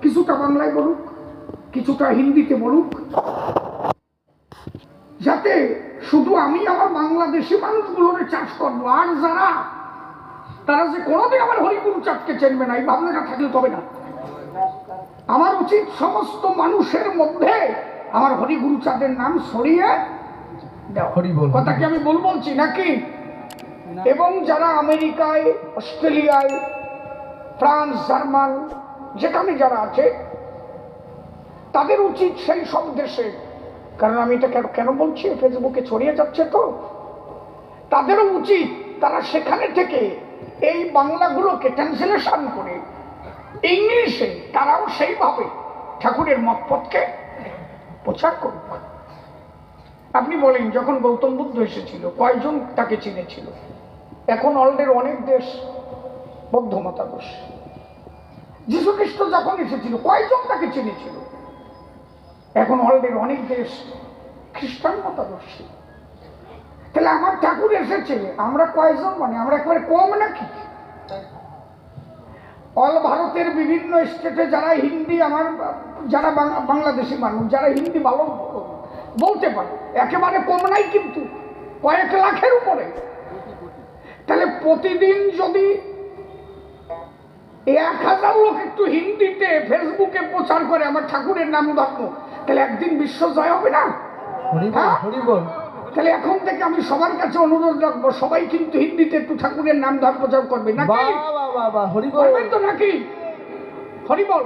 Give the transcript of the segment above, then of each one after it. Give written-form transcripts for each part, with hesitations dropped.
কিছুটা বাংলায় বলুক, কিছুটা হিন্দিতে বলুক, যাতে শুধু আমি আমার বাংলাদেশি মানুষগুলোর চাষ করবো, আর যারা তারা যে কোনোদিন আমার হরিগুরু চাঁদকে চেনবে না, এই ভাবনাটা থাকলে তবে না। আমার উচিত সমস্ত মানুষের মধ্যে আমার হরিগুরু চাঁদের নাম ছড়িয়ে দেওয়া। কথা কি আমি বলছি নাকি? এবং যারা আমেরিকায়, অস্ট্রেলিয়ায়, ফ্রান্স, জার্মান, যেখানে যারা আছে তাদের উচিত সেই সব দেশে, কারণ আমি এটা কেন বলছি, ফেসবুকে ছড়িয়ে যাচ্ছে তো, তাদেরও উচিত তারা সেখানে থেকে এই বাংলাগুলোকে ট্রান্সলেশন করে ইংলিশে তারাও সেইভাবে ঠাকুরের মতপথকে প্রচার করুক। আপনি বলেন, যখন গৌতম বুদ্ধ এসেছিল কয়জন তাকে চিনেছিল? এখন অলরেডি অনেক দেশ বৌদ্ধ মতাদর্শ। যীশু খ্রিস্ট যখন এসেছিল কয়জন তাকে চিনেছিল? এখন অলরেডি অনেক দেশ খ্রিস্টান মতাদর্শী। তাহলে আমার ঠাকুর এসেছে, আমরা কয়জন? মানে আমরা একেবারে কম নাকি? অল ভারতের বিভিন্ন স্টেটে যারা হিন্দি, আমার যারা বাংলাদেশি মানুষ যারা হিন্দি ভালো বলতে পারে, একেবারে কম নাই, কিন্তু কয়েক লাখের উপরে। তাহলে প্রতিদিন যদি 1000 লোক একটু হিন্দিতে ফেসবুকে প্রচার করে আমার ঠাকুরের নাম ধর্ম, তাহলে একদিন বিশ্ব জয় হবে না? তাহলে এখন থেকে আমি সবার কাছে অনুরোধ রাখবো, সবাই কিন্তু হিন্দিতে একটু ঠাকুরের নাম ধর্ম প্রচার করবে নাকি? তো নাকি? হরি বল,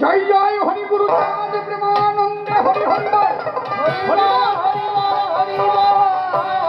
জয় জয় হরি গুরু চাঁদ প্রেমানন্দে হরি হরি বল, হরি বল, হরি বল, হরি বল।